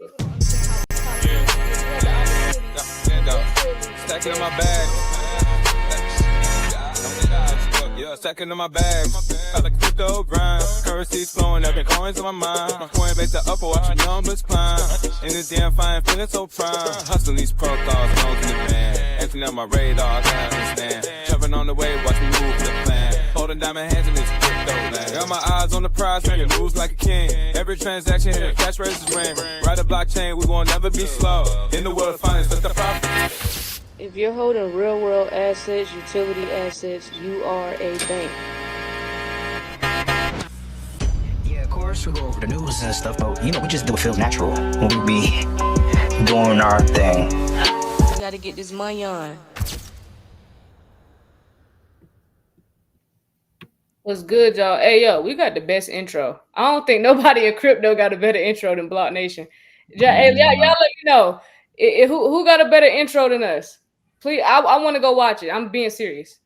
Stacking in my bag. Yeah, stacking in my bag. I like crypto grind. Currencies flowing, every coins on my mind. My coin base the upper, watch the numbers climb. In this damn fine, feeling so prime. Hustling these protocols, known to the man. Emptying out my radar, I understand. Jumping on the wave, watch me move the plan. Holding diamond hands in this crypto land. Got my eyes on the prize, making moves like a king. Every transaction here, cash raises ring. Ride a blockchain, we won't never be slow. In the world of finance, that's the profit. If you're holding real world assets, utility assets, you are a bank. Yeah, of course, we go over the news and stuff, but we just do what feels natural when we be doing our thing. You gotta get this money on. What's good, y'all? Hey, yo, we got the best intro. I don't think nobody in crypto got a better intro than BlockNation. Hey, y'all let me know who got a better intro than us. Please, I want to go watch it. I'm being serious.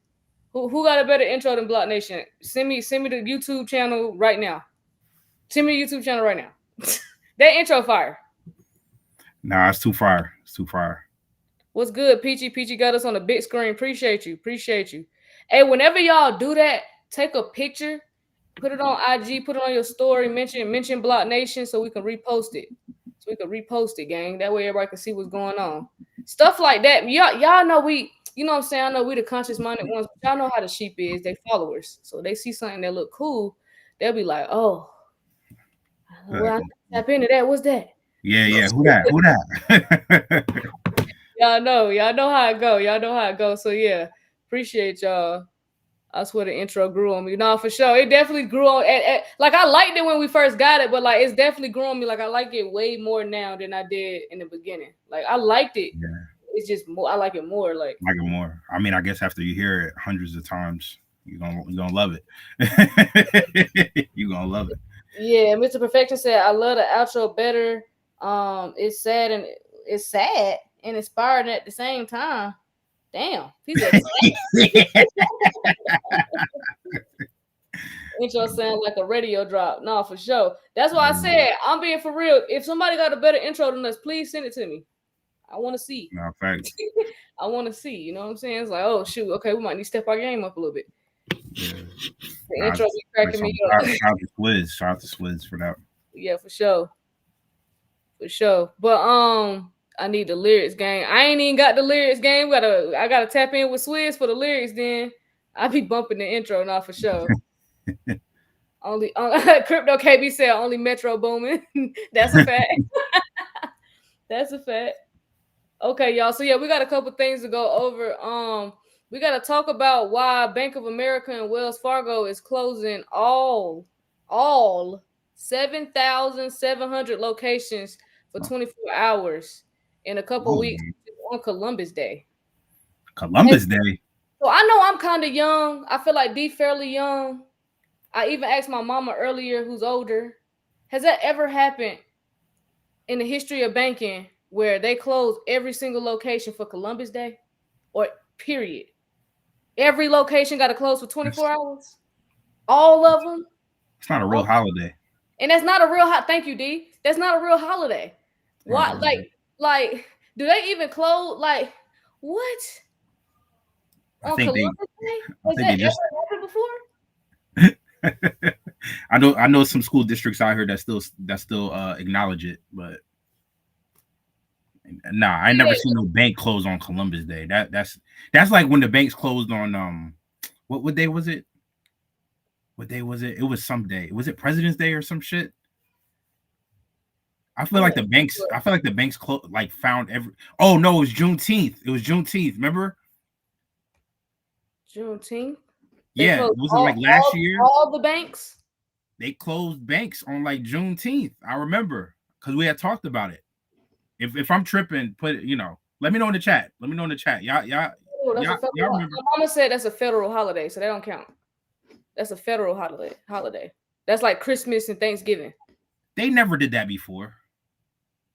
Who got a better intro than BlockNation? Send me the YouTube channel right now. Send me the YouTube channel right now. That intro fire. Nah, it's too fire. It's too fire. What's good, Peachy? Peachy got us on the big screen. Appreciate you. Hey, whenever y'all do that, take a picture, put it on IG, put it on your story, mention BlockNation so we can repost it. Gang. That way everybody can see what's going on. Stuff like that. Y'all know we, you know what I'm saying? I know we the conscious-minded ones, but y'all know how the sheep is. They followers. So they see something that look cool, they'll be like, oh, well, I tap into that. What's that? Yeah. Who that? Y'all know how it go. So yeah, appreciate y'all. I swear the intro grew on me. No, for sure. It definitely grew on. Like, I liked it when we first got it, but like, it's definitely grew on me. Like, I like it way more now than I did in the beginning. Like, I liked it. Yeah. It's just more. I like it more. Like it more. I mean, I guess after you hear it hundreds of times, you're gonna love it. You're gonna love it. Yeah, Mr. Perfection said, I love the outro better. It's sad and inspiring at the same time. Damn. Intro sound like a radio drop. No, for sure. That's why I said I'm being for real. If somebody got a better intro than us, please send it to me. I want to see. No, facts. I want to see. You know what I'm saying? It's like, oh shoot, okay, we might need to step our game up a little bit. Yeah. The intro be cracking me up. Shout out to Swizz for that. Yeah, for sure. But I need the lyrics game. I ain't even got the lyrics game. I gotta tap in with Swizz for the lyrics. Then I be bumping the intro now for sure. only Crypto KB said only Metro booming. That's a fact. That's a fact. Okay, y'all. So yeah, we got a couple things to go over. We got to talk about why Bank of America and Wells Fargo is closing all 7,700 locations for 24 hours in a couple weeks on Columbus Day. So I know I'm kind of young. I feel like D fairly young. I even asked my mama earlier, who's older, has that ever happened in the history of banking where they close every single location for Columbus Day? Or period? Every location got to close for 24 hours? All of them? It's not a real holiday. And that's not a real thank you, D. That's not a real holiday. Why? Like, do they even close? Like, what? On Columbus Day? Has that ever happened before? I know some school districts out here that still acknowledge it, but nah, I never seen no bank close on Columbus Day. That's like when the banks closed on what day was it? What day was it? It was some day. Was it President's Day or some shit? I feel like the banks found every. Oh no, it was Juneteenth. Remember? Juneteenth. Yeah, was it like last year? All the banks. They closed banks on like Juneteenth. I remember because we had talked about it. If I'm tripping, let me know in the chat. Y'all remember? My mama said that's a federal holiday, so they don't count. That's a federal holiday. That's like Christmas and Thanksgiving. They never did that before.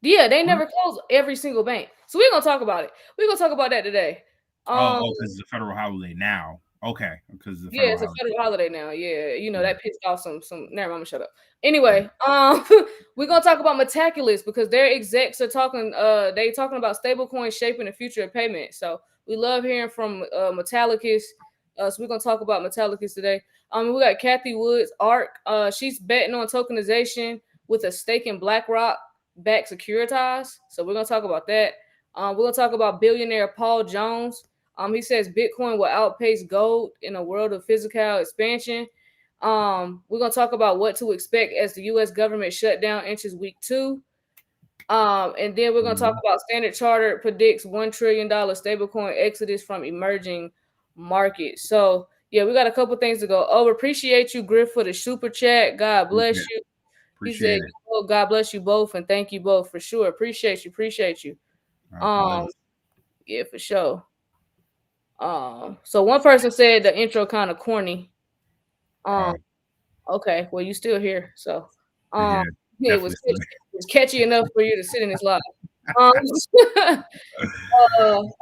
Yeah, they never closed every single bank. So we're gonna talk about it. We're gonna talk about that today. Because it's a federal holiday now. Okay, because It's a federal holiday now. Yeah, you know, Yeah. that pissed off some. Never mind, shut up. Anyway, we're gonna talk about Metallicus because their execs are talking. They talking about stablecoin shaping the future of payment. So we love hearing from Metallicus. So we're gonna talk about Metallicus today. We got Kathy Woods, ARK. She's betting on tokenization with a stake in BlackRock backed securitized. So we're gonna talk about that. We're gonna talk about billionaire Paul Jones. He says Bitcoin will outpace gold in a world of physical expansion. We're gonna talk about what to expect as the U.S. government shutdown enters week 2. And then we're gonna talk about Standard Chartered predicts $1 trillion stablecoin exodus from emerging markets. So yeah, we got a couple things to go over. Appreciate you, Griff, for the super chat. God bless you. He said, oh, God bless you both and thank you both for sure. Appreciate you. Yeah, for sure. So one person said the intro kind of corny. Okay, well you still here, so it was catchy enough for you to sit in this live.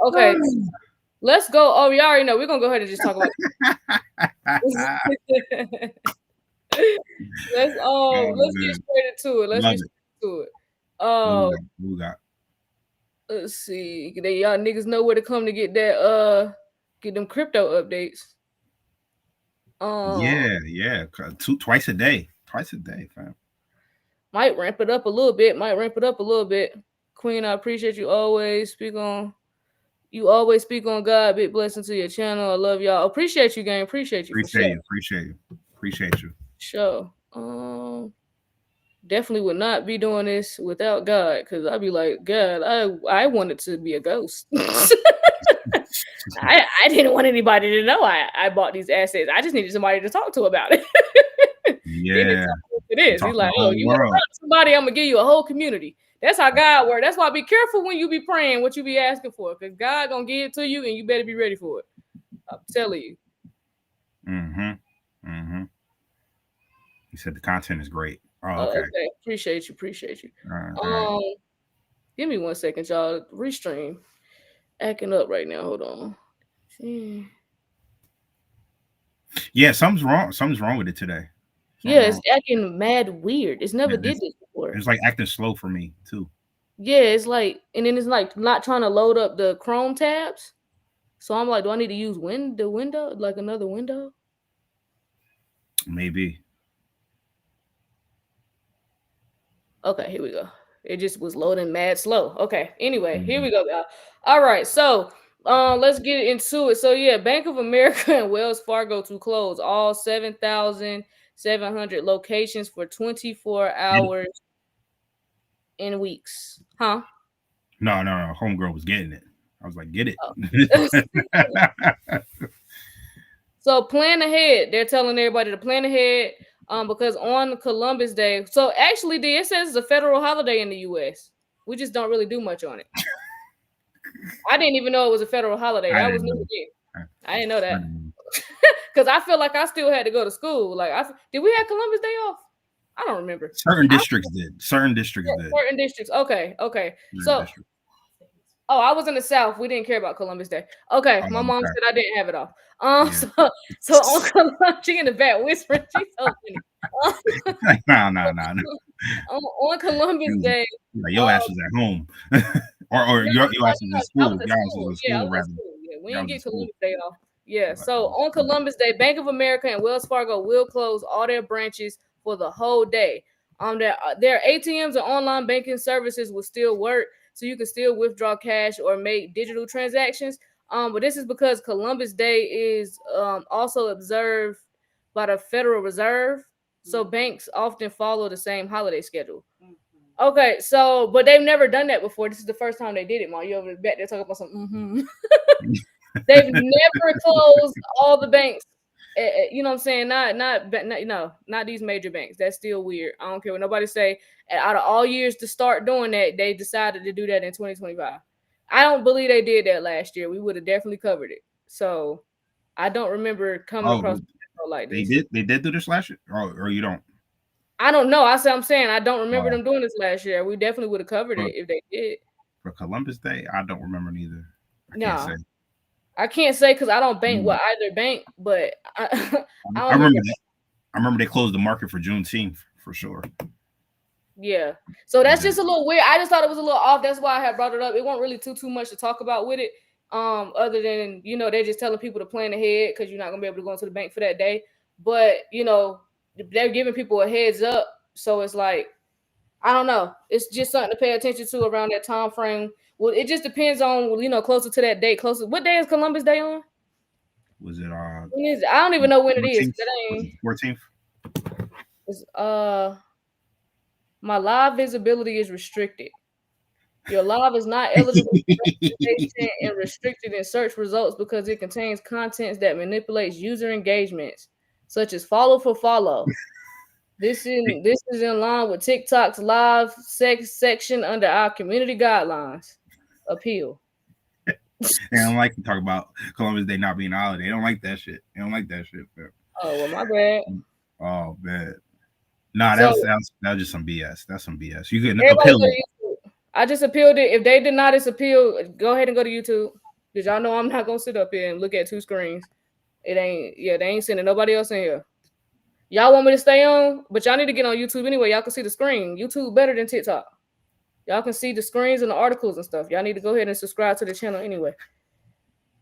Okay, let's go. Oh, you already know we're gonna go ahead and just talk about let's get straight into it. Let's see. Y'all niggas know where to come to get that get them crypto updates. Twice a day, fam. Might ramp it up a little bit. Kween, I appreciate you always speak on God. Big blessing to your channel. I love y'all. Appreciate you, gang. Appreciate you. Sure. Definitely would not be doing this without God, because I'd be like, God, I wanted to be a ghost. I didn't want anybody to know I bought these assets. I just needed somebody to talk to about it. It is. He's like, oh, you want to talk to somebody? I'm gonna give you a whole community. That's how God works. That's why be careful when you be praying what you be asking for, because God gonna give it to you, and you better be ready for it. I'm telling you. He said the content is great. Okay. Appreciate you. Give me 1 second, y'all. Restream acting up right now. Hold on. Yeah, something's wrong with it today. It's acting mad weird. It's never did this before. It's like acting slow for me too. Yeah, it's like, and then it's like not trying to load up the Chrome tabs. So I'm like, do I need to use the window, like another window? Maybe. Okay, here we go. It just was loading mad slow. Okay, anyway, here we go, y'all. All right, so let's get into it. So yeah, Bank of America and Wells Fargo to close all 7,700 locations for 24 hours in weeks. Huh? No. Homegirl was getting it. I was like, get it. So plan ahead. They're telling everybody to plan ahead. Because on Columbus Day, so actually, it says it's a federal holiday in the U.S. We just don't really do much on it. I didn't even know it was a federal holiday. That was new to me. I didn't know that. Because I feel like I still had to go to school. Like, did we have Columbus Day off? I don't remember. Certain districts did. Certain districts. Okay. So, I was in the South. We didn't care about Columbus Day. Okay, my mom said I didn't have it off. So on Columbus, she in the back whispering. She's so funny. No. On Columbus Day, like, your ass was at home, or your ass was at school. Yeah, we didn't get Columbus Day off. Yeah. So on Columbus Day, Bank of America and Wells Fargo will close all their branches for the whole day. Their ATMs and online banking services will still work, so you can still withdraw cash or make digital transactions. But this is because Columbus Day is also observed by the Federal Reserve, so banks often follow the same holiday schedule. Okay, so but they've never done that before. This is the first time they did it, Mom. You over back there talking about something. They've never closed all the banks. You know what I'm saying? Not these major banks. That's still weird. I don't care what nobody say. Out of all years to start doing that, they decided to do that in 2025. I don't believe they did that last year. We would have definitely covered it. So I don't remember coming across like this. They did do this last year, or you don't? I don't know. I'm saying I don't remember them doing this last year. We definitely would have covered it if they did. For Columbus Day, I don't remember neither. I can't say because I don't bank with either bank, but I I remember they closed the market for Juneteenth for sure. Yeah. So that's just a little weird. I just thought it was a little off. That's why I had brought it up. It wasn't really too much to talk about with it. Other than, they're just telling people to plan ahead because you're not gonna be able to go into the bank for that day. But they're giving people a heads up. So it's like, I don't know. It's just something to pay attention to around that time frame. Well, it just depends on, closer to that date. Closer. What day is Columbus Day on? Was it When is it? I don't even know when 14th? It is. That ain't 14th. It's my live visibility is restricted. Your live is not eligible for monetization and restricted in search results because it contains contents that manipulates user engagements, such as follow for follow. This is in line with TikTok's live section under our community guidelines. Appeal. They don't like to talk about Columbus Day not being a holiday. They don't like that shit. They don't like that shit. Bro. Oh, well, my bad. Oh, man. Nah, that was just some BS. That's some BS. You can appeal it. I just appealed it. If they deny this appeal, go ahead and go to YouTube. Because y'all know I'm not going to sit up here and look at two screens. They ain't sending nobody else in here. Y'all want me to stay on? But y'all need to get on YouTube anyway. Y'all can see the screen. YouTube better than TikTok. Y'all can see the screens and the articles and stuff. Y'all need to go ahead and subscribe to the channel anyway.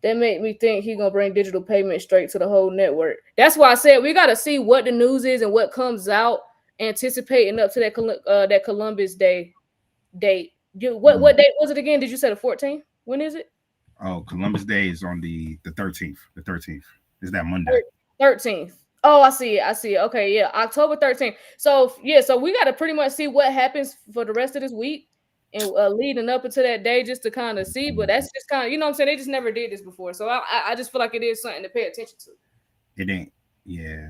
That made me think he going to bring digital payment straight to the whole network. That's why I said we got to see what the news is and what comes out, anticipating up to that Columbus Day date. What date was it again? Did you say the 14th? When is it? Oh, Columbus Day is on the 13th. The 13th is that Monday. 13th. Oh, I see it. Okay, yeah, October 13th. So we got to pretty much see what happens for the rest of this week and leading up into that day just to kind of see. But that's just kind of, what I'm saying? They just never did this before. So I just feel like it is something to pay attention to. It ain't. Yeah.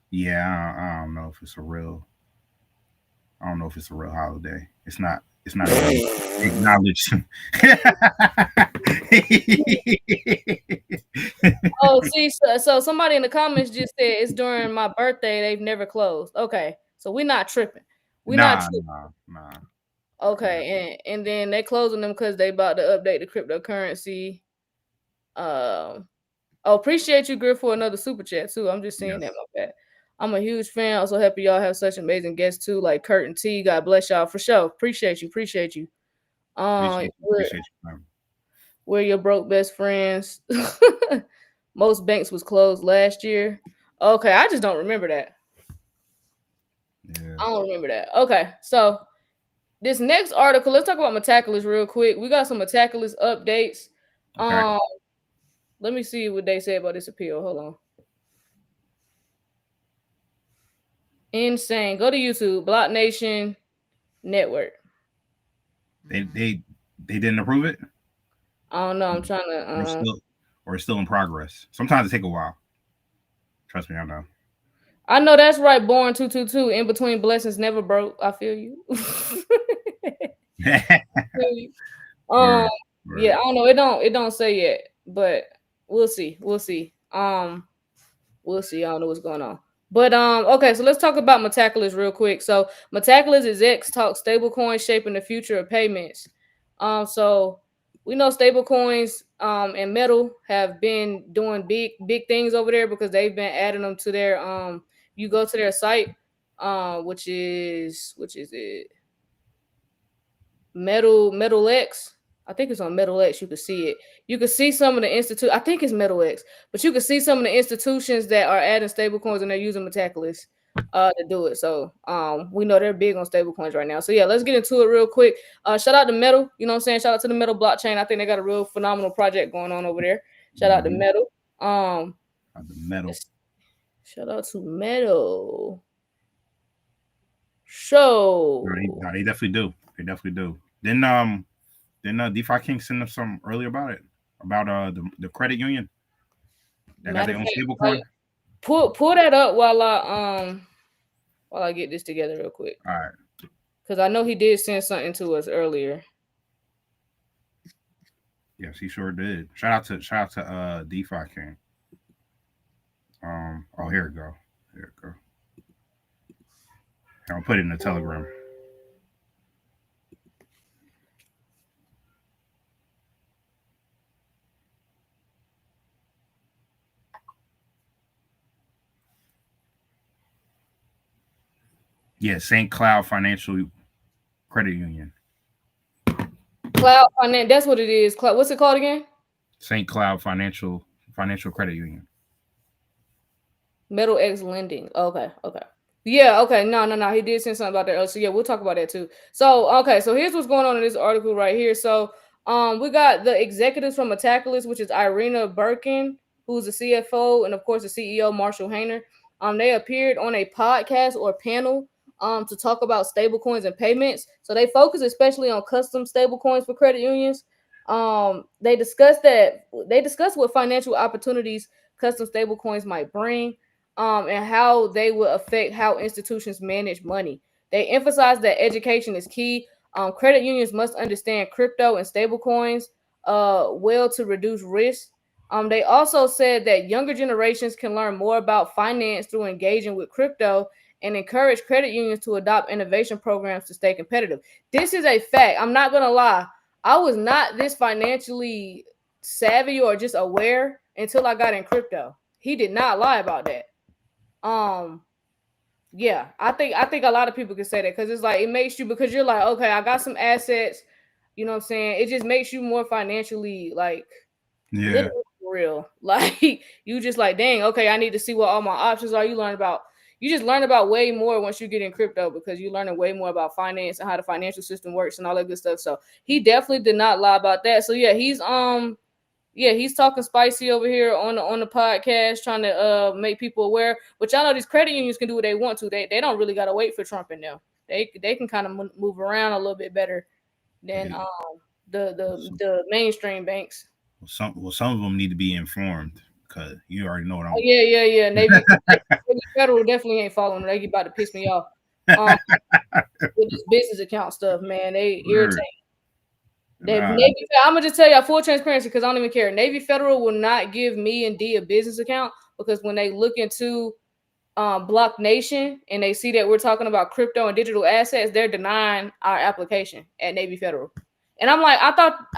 Yeah, I don't know if it's a real. I don't know if it's a real holiday. It's not acknowledged. Oh, see, so somebody in the comments just said it's during my birthday. They've never closed. Okay, so we're not tripping. Nah. Okay, and then they closing them because they about to update the cryptocurrency. Appreciate you, Griff, for another super chat too. I'm just saying that, my bad. I'm a huge fan. Also happy y'all have such amazing guests too, like Kurt and T. God bless y'all for sure. Appreciate you. Appreciate you, we're your broke best friends. Most banks was closed last year. Okay, I just don't remember that. Yeah. I don't remember that. Okay, so this next article, let's talk about Metallicus real quick. We got some Metallicus updates. Okay. Let me see what they say about this appeal. Hold on. Insane. Go to YouTube, BlockNation Network. They didn't approve it? I don't know. I'm trying to or it's still in progress. Sometimes it take a while. Trust me, I know. I know that's right. Born 222. In between blessings never broke. I feel you. Yeah, I don't know. It don't say yet, but we'll see. We'll see. I don't know what's going on. But okay, so let's talk about Metallicus real quick. So Metallicus is X talk stablecoin shaping the future of payments. So we know stablecoins and Metal have been doing big things over there because they've been adding them to their you go to their site, which is it? Metal X. I think it's on Metal X. You can see it. You can see some of the I think it's Metal X, but you can see some of the institutions that are adding stablecoins and they're using Metallicus to do it. So we know they're big on stablecoins right now. So yeah, let's get into it real quick. Shout out to Metal. You know what I'm saying? Shout out to the Metal blockchain. I think they got a real phenomenal project going on over there. Shout out to Metal. Metal. Shout out to Metal. So no, they definitely do. They definitely do. Then DeFi King sent us some earlier about it, about the credit union that got their own stablecoin. Pull that up while I get this together real quick. All right. Because I know he did send something to us earlier. Yes, he sure did. Shout out to DeFi King. Oh, here it go. I'll put it in the Telegram. Yeah, St. Cloud Financial Credit Union. Cloud Finance. That's what it is. What's it called again? St. Cloud Financial Credit Union. Metal X Lending. Okay. Yeah, okay. No. He did send something about that. So yeah, we'll talk about that too. So okay, so here's what's going on in this article right here. So we got the executives from Metallicus, which is Irina Birkin, who's the CFO, and of course the CEO Marshall Hayner. They appeared on a podcast or panel to talk about stablecoins and payments. So they focus especially on custom stablecoins for credit unions. They discussed what financial opportunities custom stablecoins might bring, and how they will affect how institutions manage money. They emphasize that education is key. Credit unions must understand crypto and stablecoins well to reduce risk. They also said that younger generations can learn more about finance through engaging with crypto and encourage credit unions to adopt innovation programs to stay competitive. This is a fact. I'm not going to lie. I was not this financially savvy or just aware until I got in crypto. He did not lie about that. Yeah, I think a lot of people can say that because it's like it makes you, because you're like, okay, I got some assets, you know what I'm saying? It just makes you more financially like literally real. Like you just like, dang, okay, I need to see what all my options are. You just learn about way more once you get in crypto because you're learning way more about finance and how the financial system works and all that good stuff. So he definitely did not lie about that. So yeah, he's talking spicy over here on the podcast, trying to make people aware. But y'all know these credit unions can do what they want to. They don't really gotta wait for Trump and them. They can kind of move around a little bit better than the mainstream banks. Some of them need to be informed because you already know what I'm. Oh, yeah. Navy Federal definitely ain't following. They about to piss me off. With this business account stuff, man, they irritate. Navy, I'm gonna just tell y'all full transparency because I don't even care. Navy Federal will not give me and D a business account because when they look into BlockNation and they see that we're talking about crypto and digital assets, they're denying our application at Navy Federal. And I'm like, I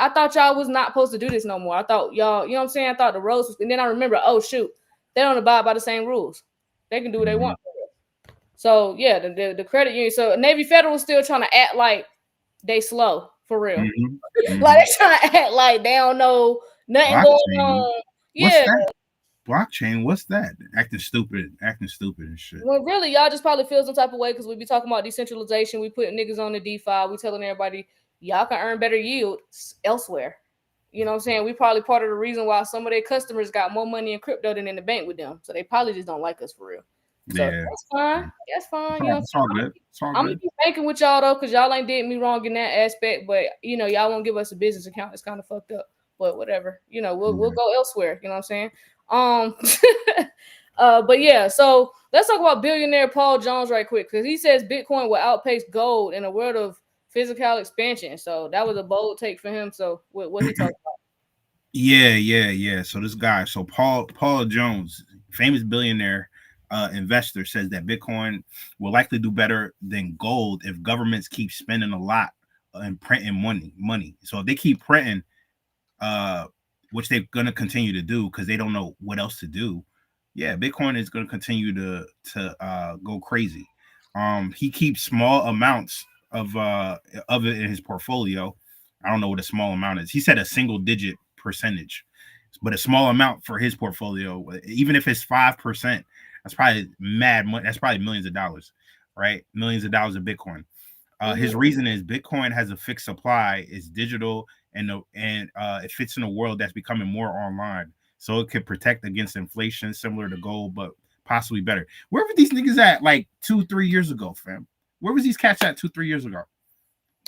thought y'all was not supposed to do this no more. I thought y'all, you know what I'm saying? I thought the rules was, and then I remember, oh shoot, they don't abide by the same rules. They can do what they want. So yeah, the credit union. So Navy Federal is still trying to act like they slow. For real. Like they're trying to act like they don't know nothing going on. Yeah. Blockchain, what's that? Acting stupid and shit. Well, really, y'all just probably feel some type of way because we be talking about decentralization. We put niggas on the DeFi. We telling everybody y'all can earn better yield elsewhere. You know what I'm saying? We probably part of the reason why some of their customers got more money in crypto than in the bank with them. So they probably just don't like us for real. So that's fine. That's fine. It's all good. I'm gonna be banking with y'all though, because y'all ain't did me wrong in that aspect. But you know, y'all won't give us a business account. It's kind of fucked up. But whatever. You know, we'll go elsewhere. You know what I'm saying? But yeah, so let's talk about billionaire Paul Jones right quick, because he says Bitcoin will outpace gold in a world of physical expansion. So that was a bold take for him. So what he talking about? Yeah. So this guy, Paul Jones, famous billionaire investor, says that Bitcoin will likely do better than gold if governments keep spending a lot and printing money. So if they keep printing, which they're going to continue to do because they don't know what else to do, yeah, Bitcoin is going to continue to go crazy. He keeps small amounts of it in his portfolio. I don't know what a small amount is. He said a single digit percentage, but a small amount for his portfolio, even if it's 5%, that's probably mad money. That's probably millions of dollars, right? Millions of dollars of Bitcoin. His reason is Bitcoin has a fixed supply, it's digital, and it fits in a world that's becoming more online. So it could protect against inflation, similar to gold, but possibly better. Where were these niggas at like 2-3 years ago, fam? Where was these cats at 2-3 years ago?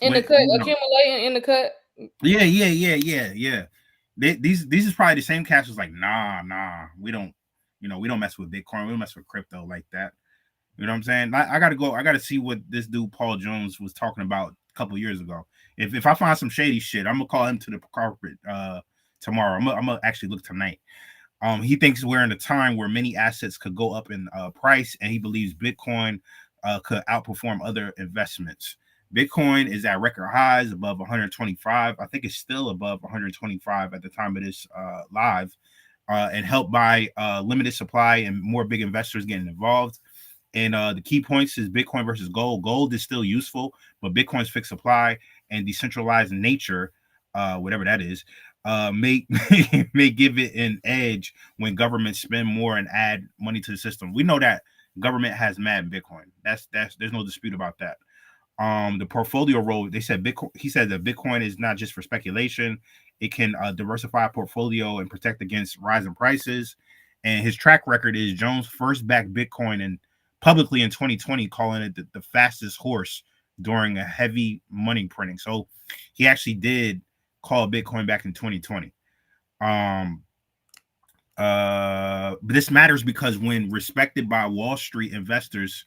The cut, accumulating in the cut. Yeah. These is probably the same cats was like, nah, we don't mess with Bitcoin, we don't mess with crypto like that. You know what I'm saying? I gotta see what this dude Paul Jones was talking about a couple years ago. If I find some shady shit, I'm gonna call him to the carpet tomorrow. I'm gonna actually look tonight. He thinks we're in a time where many assets could go up in price, and he believes Bitcoin could outperform other investments. Bitcoin is at record highs above 125. I think it's still above 125 at the time of this live, and helped by limited supply and more big investors getting involved. And the key points is Bitcoin versus gold. Gold is still useful, but Bitcoin's fixed supply and decentralized nature, whatever that is, may may give it an edge when governments spend more and add money to the system. We know that government has mad Bitcoin. That's there's no dispute about that. The portfolio role, they said Bitcoin. He said that Bitcoin is not just for speculation; it can diversify a portfolio and protect against rising prices. And his track record is Jones first backed Bitcoin and publicly in 2020, calling it the fastest horse during a heavy money printing. So he actually did call Bitcoin back in 2020. But this matters because when respected by Wall Street investors,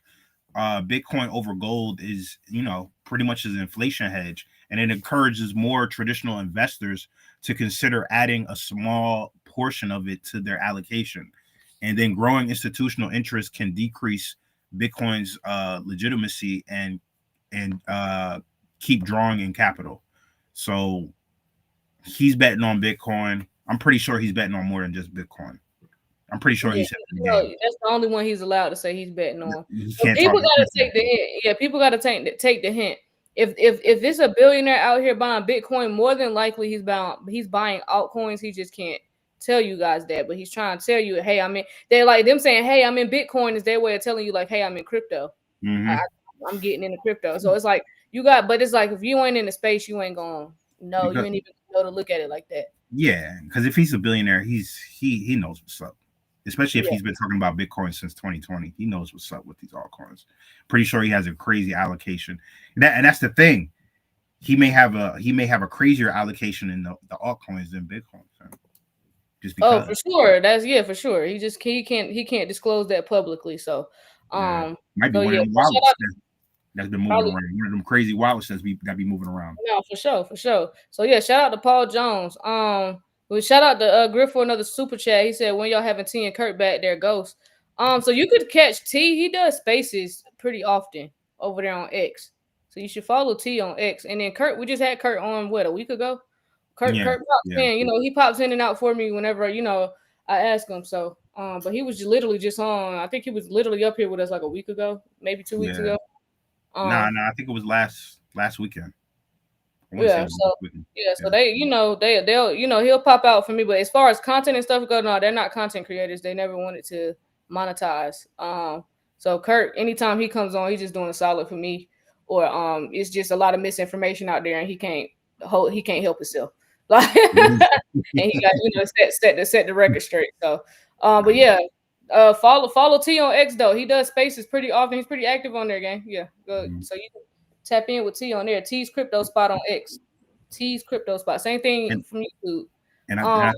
Bitcoin over gold is, pretty much an inflation hedge, and it encourages more traditional investors to consider adding a small portion of it to their allocation. And then growing institutional interest can decrease Bitcoin's legitimacy and keep drawing in capital. So he's betting on Bitcoin. I'm pretty sure he's betting on more than just Bitcoin. I'm pretty sure he's that's the only one he's allowed to say he's betting on. So people gotta take the hint. Yeah, people gotta take the hint. If it's a billionaire out here buying Bitcoin, more than likely he's buying altcoins. He just can't tell you guys that, but he's trying to tell you, hey, they're like them saying, hey, I'm in Bitcoin is their way of telling you, like, hey, I'm in crypto. Mm-hmm. I'm getting into crypto. So it's like but it's like if you ain't in the space, you ain't gonna know. You ain't even know to look at it like that. Yeah, because if he's a billionaire, he knows what's up. Especially if he's been talking about Bitcoin since 2020. He knows what's up with these altcoins. Pretty sure he has a crazy allocation. And that's the thing. He may have a crazier allocation in the altcoins than Bitcoin. So just because. Oh, for sure. That's for sure. He can't disclose that publicly. So might be one of them wallets that's been moving around. One of them crazy wallets that be moving around. No, for sure. So shout out to Paul Jones. We shout out to Griff for another super chat. He said, when y'all having T and Kurt back there, Ghost. So you could catch T. He does spaces pretty often over there on X. So you should follow T on X. And then Kurt, we just had Kurt on a week ago. Kurt pops in. He pops in and out for me whenever I ask him. So but he was literally just on. I think he was literally up here with us like a week ago, maybe 2 weeks ago. I think it was last weekend. So they, they'll, he'll pop out for me. But as far as content and stuff go, no, they're not content creators. They never wanted to monetize. So Kurt, anytime he comes on, he's just doing a solid for me. Or it's just a lot of misinformation out there, and he can't help himself. Like, and he got set the record straight. So, but follow T on X though. He does spaces pretty often. He's pretty active on there, gang. Yeah, good. Mm-hmm. So you can tap in with T on there. T's crypto spot on X. T's crypto spot. Same thing from YouTube. And I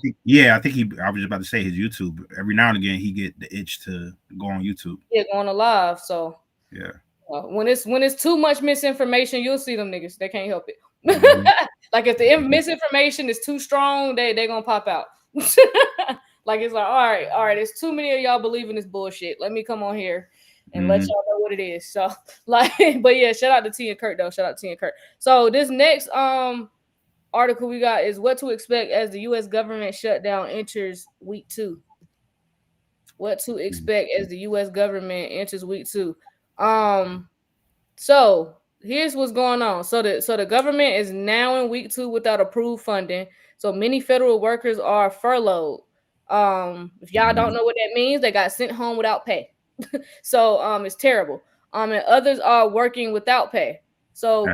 think I was about to say his YouTube. Every now and again he get the itch to go on YouTube. Yeah, going live. So yeah. When it's too much misinformation, you'll see them niggas. They can't help it. Mm-hmm. Like if the misinformation is too strong, they gonna pop out. Like it's like, all right, there's too many of y'all believing this bullshit. Let me come on here and let y'all know what it is. So like, but yeah, shout out to T and Kurt though. Shout out to T and Kurt. So this next article we got is what to expect as the U.S. government shutdown enters week 2. What to expect as the U.S. government enters week 2. So here's what's going on. So the government is now in week 2 without approved funding. So many federal workers are furloughed. If y'all don't know what that means, they got sent home without pay. So it's terrible. And others are working without pay. So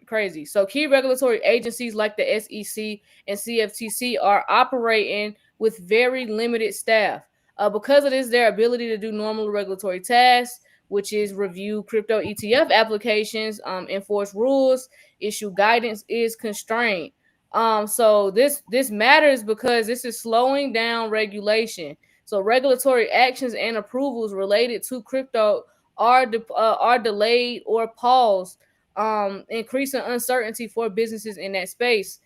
crazy. So key regulatory agencies like the SEC and CFTC are operating with very limited staff. Because of this, their ability to do normal regulatory tasks, which is review crypto ETF applications, enforce rules, issue guidance, is constrained. So this matters because this is slowing down regulation. So regulatory actions and approvals related to crypto are delayed or paused, increasing uncertainty for businesses in that space.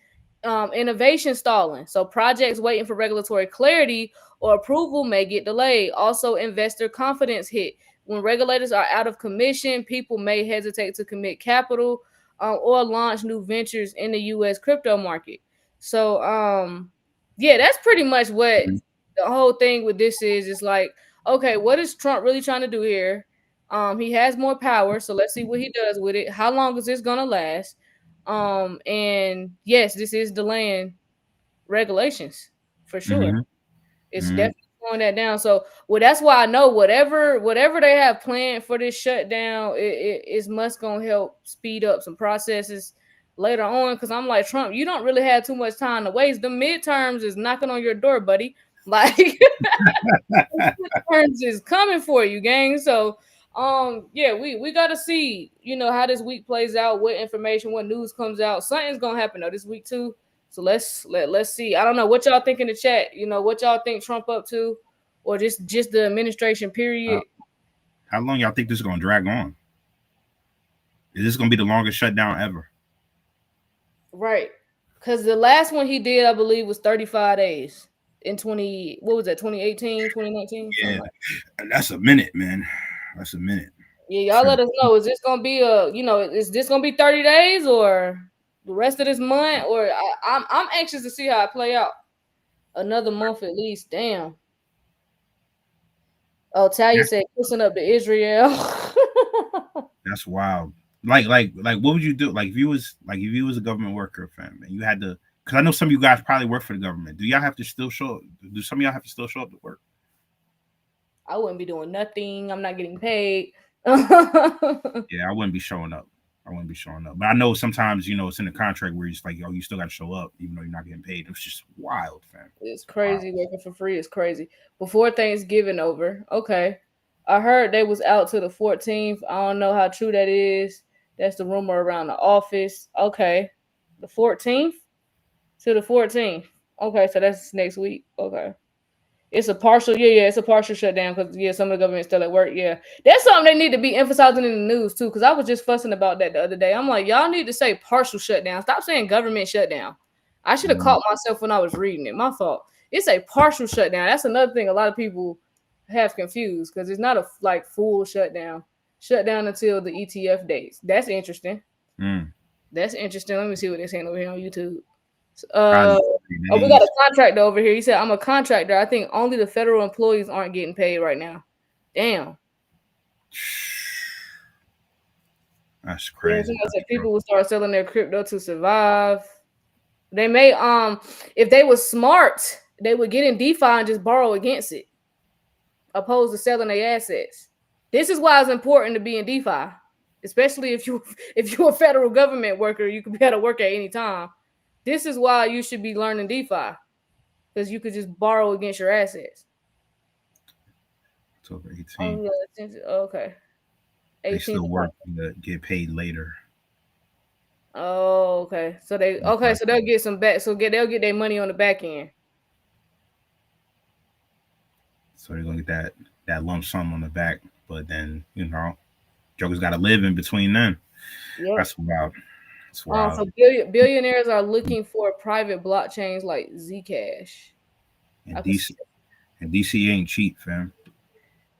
Innovation stalling. So projects waiting for regulatory clarity or approval may get delayed. Also, investor confidence hit. When regulators are out of commission, people may hesitate to commit capital or launch new ventures in the U.S. crypto market. So, that's pretty much what the whole thing with this is. It's like, okay, what is Trump really trying to do here? He has more power, so let's see what he does with it. How long is this gonna last? And yes, this is delaying regulations for sure. Mm-hmm. It's Mm-hmm. definitely slowing that down. So, well, that's why I know whatever they have planned for this shutdown, it is must gonna help speed up some processes later on. Because I'm like, Trump, you don't really have too much time to waste. The midterms is knocking on your door, buddy. Like midterms is coming for you, gang. So yeah, we gotta see, how this week plays out, what information, what news comes out. Something's gonna happen though this week too. So let's see. I don't know what y'all think in the chat. What y'all think Trump up to, or just the administration period. How long y'all think this is gonna drag on? Is this gonna be the longest shutdown ever? Right, because the last one he did, I believe, was 35 days in 2018, 2019. Yeah, that's a minute, man. That's a minute. Yeah, y'all let us know. Is this gonna be is this gonna be 30 days or the rest of this month? Or I'm anxious to see how it play out. Another month at least. Damn. Oh, Talia said pushing up to Israel. That's wild. Like, what would you do? Like, if you was a government worker, fam, and you had to, because I know some of you guys probably work for the government. Do y'all have to still show? Do some of y'all have to still show up to work? I wouldn't be doing nothing. I'm not getting paid. Yeah, I wouldn't be showing up. But I know sometimes, it's in the contract where it's like, you still got to show up, even though you're not getting paid. It's just wild, fam. It's crazy. Working for free is crazy. Before Thanksgiving over. Okay. I heard they was out to the 14th. I don't know how true that is. That's the rumor around the office. Okay. The 14th to the 14th. Okay, so that's next week. Okay. It's a partial, it's a partial shutdown because, some of the government's still at work. Yeah. That's something they need to be emphasizing in the news, too, because I was just fussing about that the other day. I'm like, y'all need to say partial shutdown. Stop saying government shutdown. I should have caught myself when I was reading it. My fault. It's a partial shutdown. That's another thing a lot of people have confused because it's not a full shutdown. Shutdown until the ETF dates. That's interesting. That's interesting. Let me see what they're saying over here on YouTube. We got a contractor over here. He said, I'm a contractor. I think only the federal employees aren't getting paid right now. Damn. That's crazy. People will start selling their crypto to survive. They may, if they were smart, they would get in DeFi and just borrow against it, opposed to selling their assets. This is why it's important to be in DeFi, especially if you're a federal government worker. You could be able to work at any time. This is why you should be learning DeFi, because you could just borrow against your assets. October 18th. Okay. They still work to get paid later. Oh, okay. So they'll get some back. So they'll get their money on the back end. So they're gonna get that lump sum on the back, but then Joker's got to live in between them. Yep. That's wild. So billionaires are looking for private blockchains like Zcash. And DC ain't cheap, fam.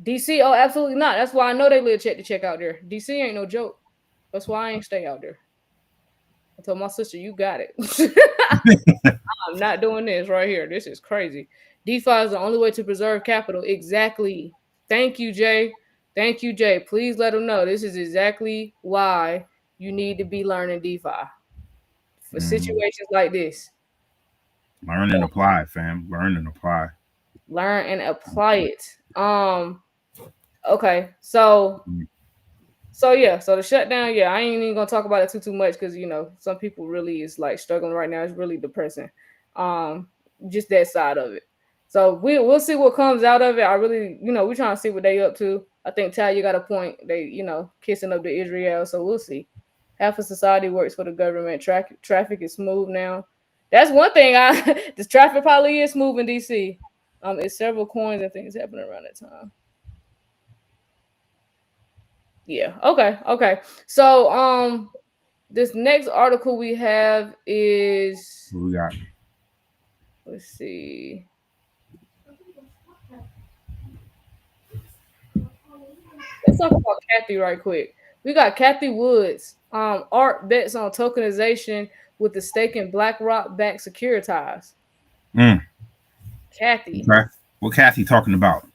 DC, oh, absolutely not. That's why I know they live check to check out there. DC ain't no joke. That's why I ain't stay out there. I told my sister, you got it. I'm not doing this right here. This is crazy. DeFi is the only way to preserve capital. Exactly. Thank you, Jay. Please let them know. This is exactly why you need to be learning DeFi for situations like this. Learn and apply, fam. Learn and apply it. Okay. So the shutdown, I ain't even gonna talk about it too much because some people really is struggling right now. It's really depressing. Just that side of it. So we'll see what comes out of it. I really, we're trying to see what they up to. I think Talia got a point. They, kissing up to Israel. So we'll see. Half of society works for the government. Traffic is smooth now. That's one thing. This traffic probably is smooth in DC. It's several coins and things happening around that time. Yeah. Okay. So this next article we have is what we got? Let's see. Let's talk about Kathy right quick. We got Kathy Woods. Art bets on tokenization with the stake in BlackRock backed Securitize. Kathy. Okay. What Kathy talking about?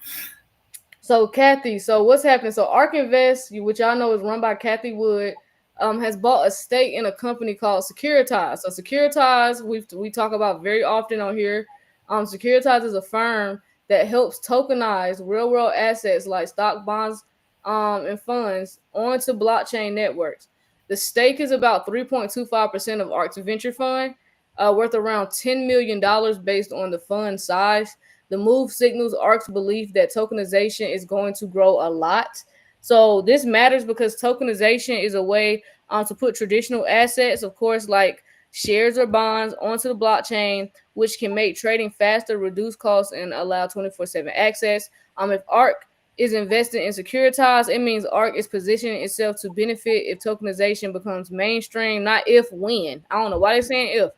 So Kathy, so what's happening? So ARK Invest, which y'all know is run by Kathy Wood, has bought a stake in a company called Securitize. So Securitize, we talk about very often on here. Securitize is a firm that helps tokenize real world assets like stock, bonds, and funds onto blockchain networks. The stake is about 3.25% of ARK's venture fund, worth around $10 million based on the fund size. The move signals ARK's belief that tokenization is going to grow a lot. So this matters because tokenization is a way to put traditional assets, of course, like shares or bonds, onto the blockchain, which can make trading faster, reduce costs, and allow 24/7 access. If ARK is invested in Securitize, it means ARK is positioning itself to benefit if tokenization becomes mainstream, not if, when. I don't know why they're saying if.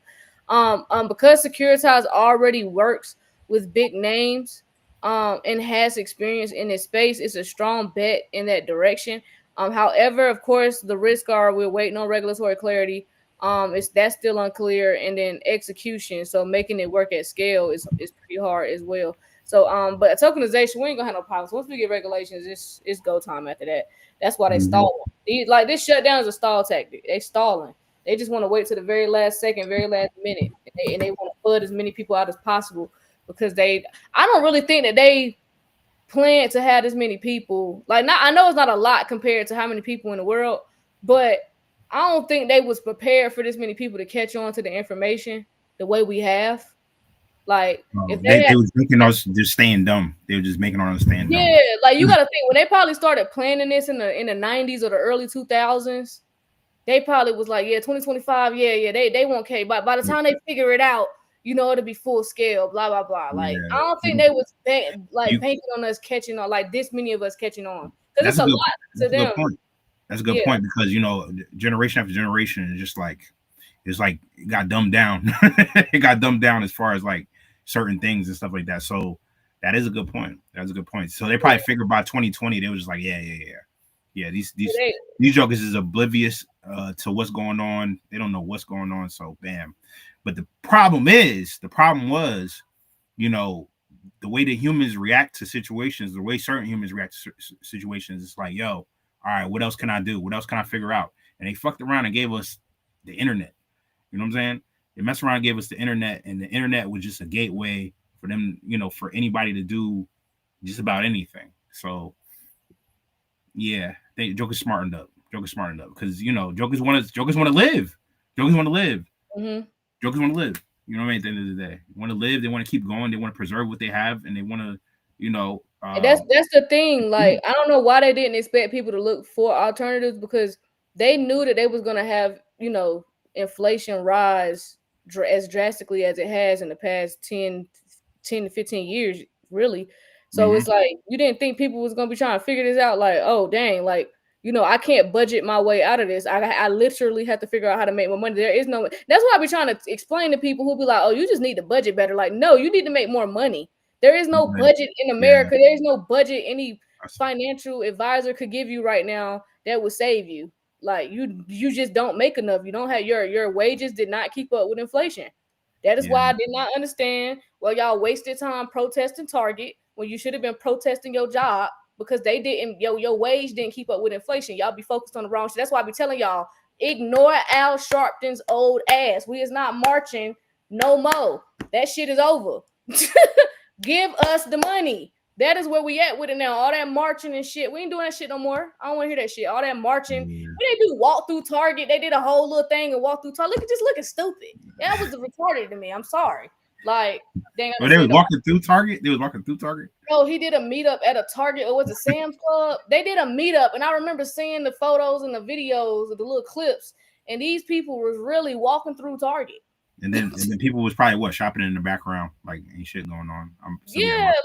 Because Securitize already works with big names and has experience in this space, it's a strong bet in that direction. However, of course, the risks are we're waiting on regulatory clarity. That's still unclear, and then execution. So making it work at scale is pretty hard as well. So but tokenization, we ain't gonna have no problems. Once we get regulations, it's go time after that. That's why they stall. Like this shutdown is a stall tactic. They stalling. They just want to wait to the very last second, very last minute, and they want to flood as many people out as possible because I don't really think that they plan to have this many people. Like, not, I know it's not a lot compared to how many people in the world, but I don't think they was prepared for this many people to catch on to the information the way we have. Like, if they was making us just staying dumb. They were just making us staying dumb. Yeah, like you got to think when they probably started planning this in the 90s or the early 2000s. They probably was like, yeah, 2025, yeah, they won't care. But by the time they figure it out, it'll be full scale, blah, blah, blah. Like, I don't think they was banking on us catching on, like this many of us catching on. Because it's a lot to them. That's a good point because, generation after generation is just like, it got dumbed down. It got dumbed down as far as like certain things and stuff like that. So that is a good point. That's a good point. So they probably figured by 2020, they were just like, yeah, these jokers is oblivious to what's going on. They don't know what's going on. So bam. But the problem was, the way that humans react to situations, the way certain humans react to situations, it's like, yo, all right, what else can I do? What else can I figure out? And they fucked around and gave us the internet. You know what I'm saying? They messed around and gave us the internet, and the internet was just a gateway for them, for anybody to do just about anything. So yeah, Joker's smartened up. Because jokers want to live. Jokers want to live. Mm-hmm. Jokers want to live. You know what I mean? At the end of the day, they want to live. They want to keep going. They want to preserve what they have, and they want to, and that's the thing. Like, I don't know why they didn't expect people to look for alternatives because they knew that they was gonna have inflation rise as drastically as it has in the past 10 to 15 years, really. So it's like you didn't think people was gonna be trying to figure this out. Like, oh dang, like I can't budget my way out of this. I literally have to figure out how to make more money. There is no. That's why I be trying to explain to people who be like, oh, you just need to budget better. Like, no, you need to make more money. There is no budget in America. There is no budget any financial advisor could give you right now that would save you. Like, you just don't make enough. You don't have your wages did not keep up with inflation. That is why I did not understand. Well, y'all wasted time protesting Target when you should have been protesting your job because they didn't, your wage didn't keep up with inflation. Y'all be focused on the wrong shit. That's why I be telling y'all, ignore Al Sharpton's old ass. We is not marching no more. That shit is over. Give us the money. That is where we at with it now. All that marching and shit. We ain't doing that shit no more. I don't want to hear that shit. All that marching. What they do? Walk through Target. They did a whole little thing and walk through Target. Look, just looking stupid. That was retarded to me. I'm sorry. Like, dang. They was walking through Target. They was walking through Target. No, he did a meetup at a Target or was it Sam's Club? They did a meetup, and I remember seeing the photos and the videos of the little clips. And these people was really walking through Target. And then people was probably shopping in the background, like ain't shit going on.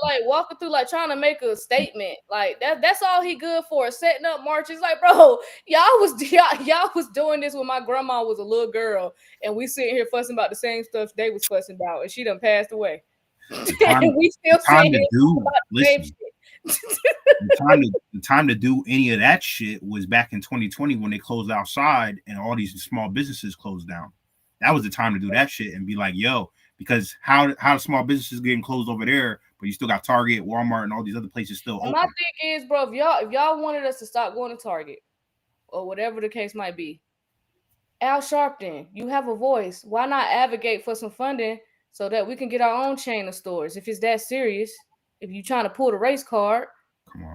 Like walking through, like trying to make a statement. Like that's all he good for, setting up marches. Like, bro, y'all was doing this when my grandma was a little girl, and we sitting here fussing about the same stuff they was fussing about, and she done passed away. And we still saying the time to do any of that shit was back in 2020 when they closed outside and all these small businesses closed down. That was the time to do that shit and be like, yo, because how small businesses getting closed over there, but you still got Target, Walmart, and all these other places still open. My thing is, bro, if y'all wanted us to stop going to Target or whatever the case might be, Al Sharpton, you have a voice. Why not advocate for some funding so that we can get our own chain of stores? If it's that serious, if you're trying to pull the race card,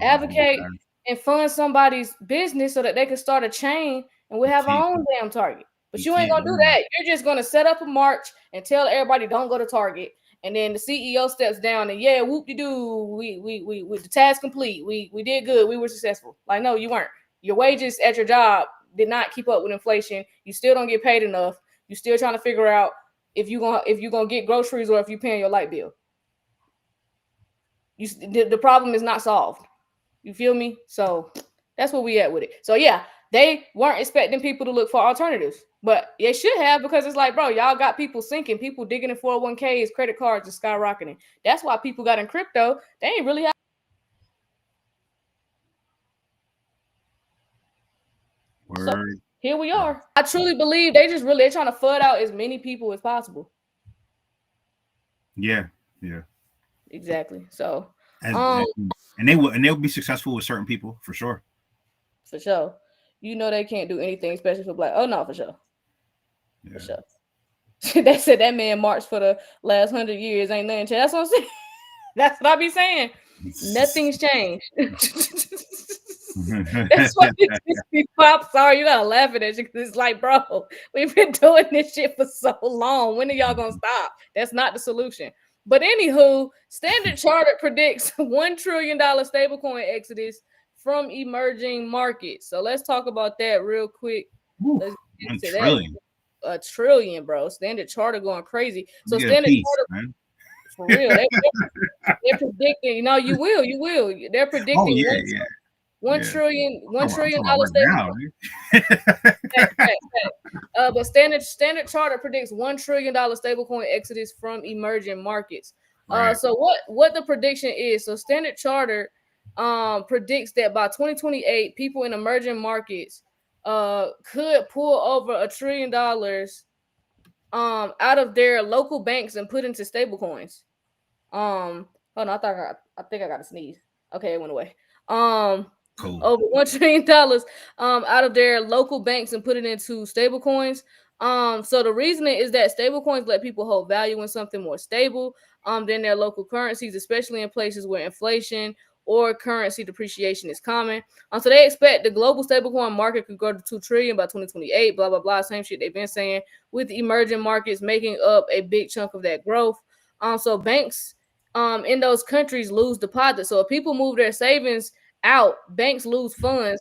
advocate and fund somebody's business so that they can start a chain and we'll have our own damn Target. But you ain't gonna do that. You're just gonna set up a march and tell everybody don't go to Target. And then the CEO steps down and yeah, whoop-de-doo, we the task complete. We did good. We were successful. Like, no, you weren't. Your wages at your job did not keep up with inflation. You still don't get paid enough. You're still trying to figure out if you're gonna get groceries or if you're paying your light bill. The problem is not solved. You feel me? So that's where we at with it. So yeah, they weren't expecting people to look for alternatives, but they should have, because it's like, bro, y'all got people sinking, people digging in 401ks, credit cards are skyrocketing. That's why people got in crypto. They ain't really have. So here we are. I truly believe they're trying to FUD out as many people as possible. Yeah. Exactly. So and they'll be successful with certain people for sure. For sure. You know they can't do anything, especially for black. Oh no, for sure. Yeah. For sure. They said that man marched for the last 100 years. Ain't nothing changed. That's what I'm saying. That's what I be saying. Nothing's changed. That's why it pop. Sorry, you gotta laugh at it because it's like, bro, we've been doing this shit for so long. When are y'all gonna stop? That's not the solution. But anywho, Standard Chartered predicts $1 trillion stablecoin exodus from emerging markets. So let's talk about that real quick. Let's get into that. $1 trillion, bro. Standard Chartered going crazy. So Standard Chartered, for real, they're predicting. You know, you will. They're predicting $1 trillion stablecoin. But Standard Chartered predicts $1 trillion stablecoin exodus from emerging markets. So what the prediction is? So Standard Chartered predicts that by 2028, people in emerging markets could pull over $1 trillion out of their local banks and put into stablecoins. Hold on, I think I got to sneeze. Okay, it went away. Cool. Over $1 trillion out of their local banks and put it into stablecoins. So the reasoning is that stablecoins let people hold value in something more stable than their local currencies, especially in places where inflation or currency depreciation is common. So they expect the global stablecoin market could go to $2 trillion by 2028, blah, blah, blah. Same shit they've been saying, with the emerging markets making up a big chunk of that growth. So banks in those countries lose deposits. So if people move their savings out, banks lose funds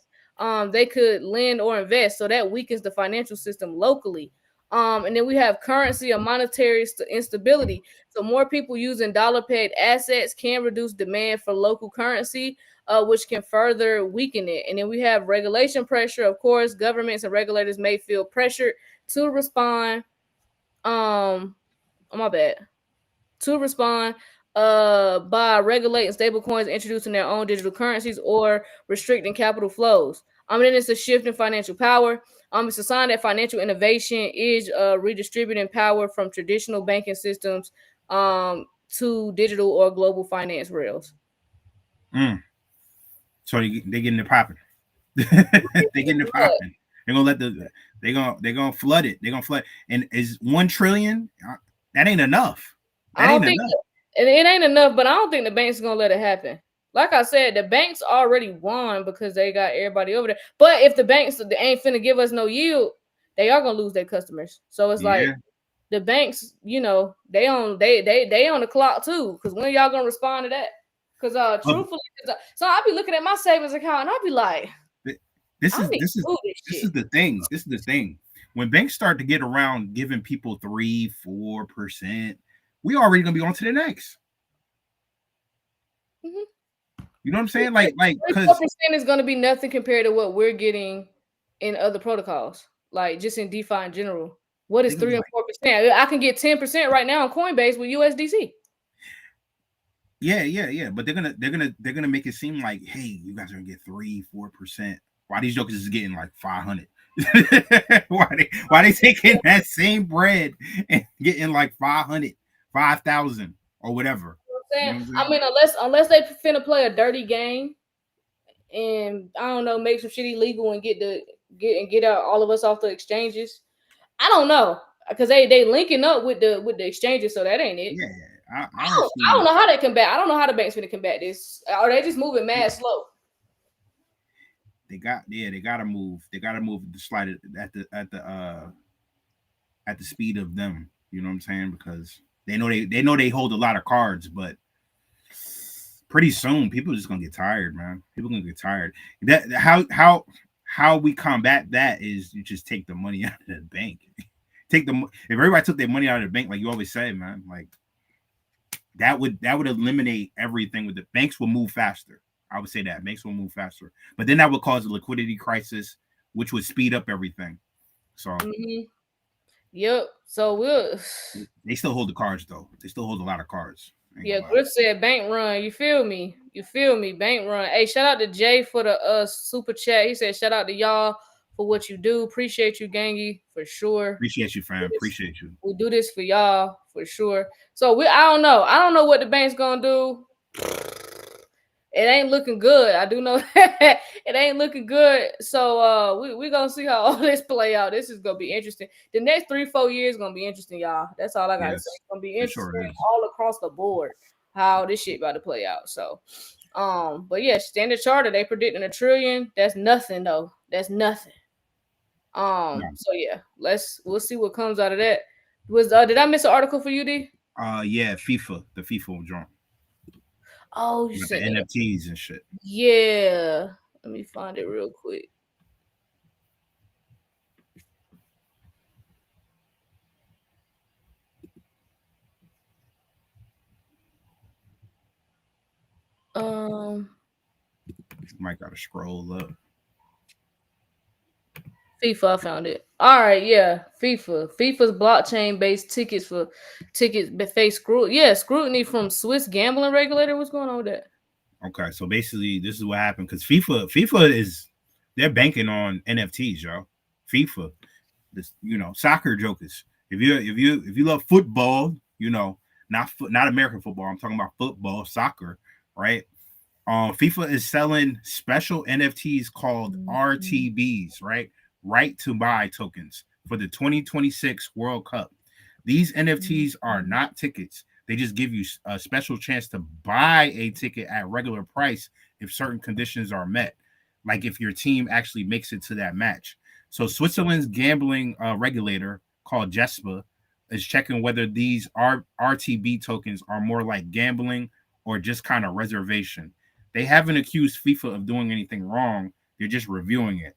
they could lend or invest. So that weakens the financial system locally. And then we have currency or monetary instability. So more people using dollar-pegged assets can reduce demand for local currency, which can further weaken it. And then we have regulation pressure. Of course, governments and regulators may feel pressured to respond. By regulating stablecoins, introducing their own digital currencies, or restricting capital flows. And then it's a shift in financial power. It's a sign that financial innovation is redistributing power from traditional banking systems to digital or global finance rails. So they getting it popping. They getting it popping. They're gonna flood it. They're gonna flood. And is $1 trillion? That ain't enough. It ain't enough, but I don't think the banks are gonna let it happen. Like I said, the banks already won because they got everybody over there. But if the banks ain't finna give us no yield, they are gonna lose their customers. So it's like the banks, you know, they on the clock too. Because when y'all gonna respond to that? Because truthfully, so I'll be looking at my savings account and I'll be like, this is the thing. This is the thing. When banks start to get around giving people 3-4%, we already gonna be on to the next. Mm-hmm. You know what I'm saying? Like 4% is gonna be nothing compared to what we're getting in other protocols, like just in DeFi in general. What is 3 and 4%? I can get 10% right now on Coinbase with USDC. Yeah. But they're gonna make it seem like, hey, you guys are gonna get 3-4%. Why these jokers is getting like 500? why they taking that same bread and getting like 500, 5,000 or whatever? saying? You know I mean, unless they finna play a dirty game and I don't know, make some shit illegal and get out all of us off the exchanges. I don't know because they linking up with the exchanges, so that ain't it. Yeah, I don't know how they combat. I don't know how the bank's gonna combat this. Are they just moving mad slow? They gotta move. They gotta move the slide at the speed of them. You know what I'm saying? Because they know they hold a lot of cards, but pretty soon people are just gonna get tired, man. People gonna get tired. That how we combat that is you just take the money out of the bank. If everybody took their money out of the bank, like you always say, man, like that would eliminate everything. With the banks will move faster. I would say that banks will move faster, but then that would cause a liquidity crisis, which would speed up everything. So, Yep. So they still hold the cards though. They still hold a lot of cards. Yeah, Griff said bank run. You feel me? Bank run. Hey, shout out to Jay for the super chat. He said shout out to y'all for what you do. Appreciate you, Gangy, for sure. Appreciate you, fam. Appreciate you. We do this for y'all for sure. So I don't know. I don't know what the bank's gonna do. It ain't looking good. I do know that it ain't looking good. So we gonna see how all this play out. This is gonna be interesting. The next 3-4 years gonna be interesting, y'all. That's all I gotta say. It's gonna be interesting all across the board how this shit about to play out. So but yeah, Standard Charter, they predicting $1 trillion. That's nothing though. That's nothing. So yeah, we'll see what comes out of that. Did I miss an article for you, D? Yeah, FIFA, the FIFA joint. Oh, you said NFTs and shit. Yeah, let me find it real quick. Might gotta scroll up. FIFA, I found it. All right, yeah, FIFA's blockchain-based tickets face scrutiny from Swiss gambling regulator. What's going on with that? Okay, so basically, this is what happened because FIFA they're banking on NFTs, y'all. FIFA, this soccer jokers. If you love football, not American football. I'm talking about football, soccer, right? FIFA is selling special NFTs called RTBs, right to buy tokens for the 2026 World Cup. These NFTs are not tickets. They just give you a special chance to buy a ticket at regular price if certain conditions are met, like if your team actually makes it to that match. So Switzerland's gambling regulator called JESPA is checking whether these RTB tokens are more like gambling or just kind of reservation. They haven't accused FIFA of doing anything wrong. They're just reviewing it.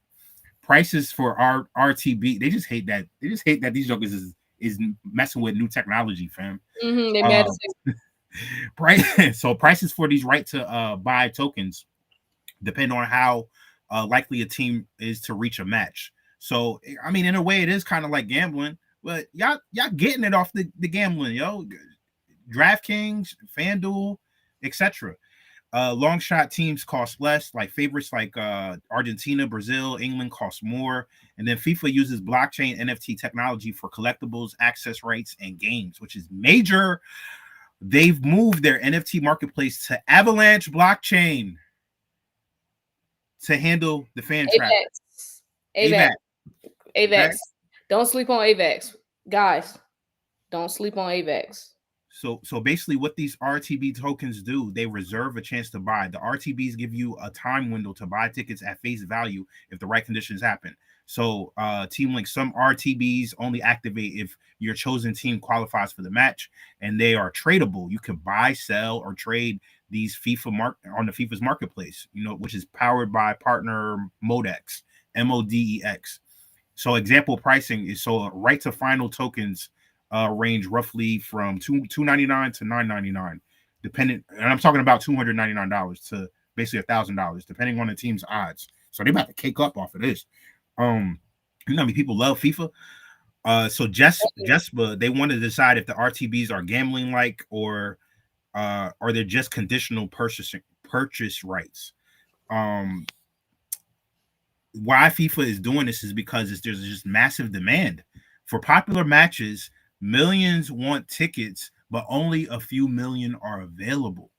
Prices for RTB, they just hate that. They just hate that these jokers is messing with new technology, fam. They mad So prices for these right to buy tokens depend on how likely a team is to reach a match. So I mean, in a way, it is kind of like gambling, but y'all getting it off the gambling, yo. DraftKings, FanDuel, etc. Long shot teams cost less, like favorites like Argentina, Brazil, England cost more. And then FIFA uses blockchain NFT technology for collectibles, access rights, and games, which is major. They've moved their NFT marketplace to Avalanche blockchain to handle the fan traffic. AVAX. Okay? Don't sleep on AVAX. Guys, don't sleep on AVAX. So basically what these RTB tokens do, they reserve a chance to buy. The RTBs give you a time window to buy tickets at face value if the right conditions happen. So Team Link, some RTBs only activate if your chosen team qualifies for the match, and they are tradable. You can buy, sell, or trade these on the FIFA's marketplace, which is powered by partner Modex, MODEX. So example pricing is right to final tokens range roughly from $299 to $999, depending. And I'm talking about $299 to basically $1,000, depending on the team's odds. So they about to cake up off of this. I mean, people love FIFA. So JESPA, they want to decide if the RTBs are gambling like or they're just conditional purchase rights. Why FIFA is doing this is because there's just massive demand for popular matches. Millions want tickets, but only a few million are available.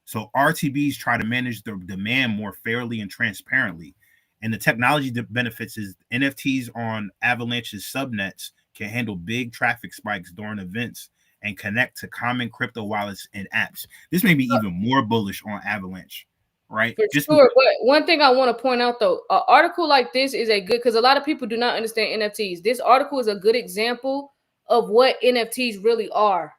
So RTBs try to manage the demand more fairly and transparently. And the technology benefits is NFTs on Avalanche's subnets can handle big traffic spikes during events and connect to common crypto wallets and apps. This may be even more bullish on Avalanche, right? For Just sure. But one thing I want to point out though, an article like this is a good, because a lot of people do not understand NFTs. This article is a good example of what NFTs really are.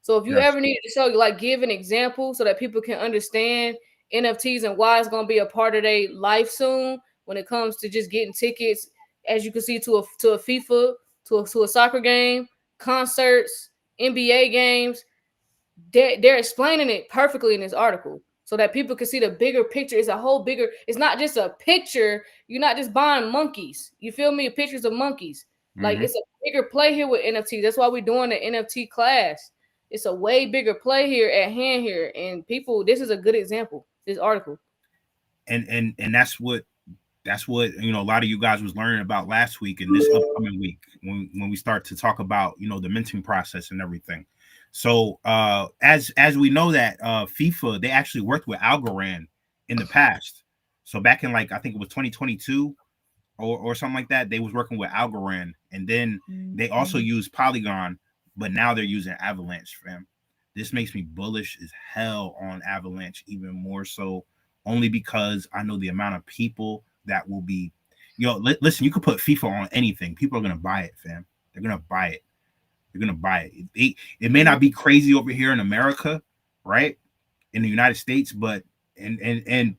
So if you Yes. ever need to show, like, give an example so that people can understand NFTs and why it's going to be a part of their life soon when it comes to just getting tickets, as you can see, to a FIFA, to a soccer game, concerts, NBA games. They're explaining it perfectly in this article so that people can see the bigger picture. It's a whole bigger, it's not just a picture. You're not just buying monkeys. You feel me? Pictures of monkeys. Like, it's a bigger play here with NFT. That's why we're doing the NFT class. It's a way bigger play here at hand here. And people, this is a good example, this article. And that's what a lot of you guys was learning about last week and this upcoming week when we start to talk about the minting process and everything. So as we know that FIFA, they actually worked with Algorand in the past. So back in, like, I think it was 2022 or something like that, they was working with Algorand, and then they also used Polygon, but now they're using Avalanche, fam. This makes me bullish as hell on Avalanche, even more so, only because I know the amount of people that will be, listen, you could put FIFA on anything. People are going to buy it, fam. They're going to buy it. They're going to buy it. It may not be crazy over here in America, right? In the United States, but, and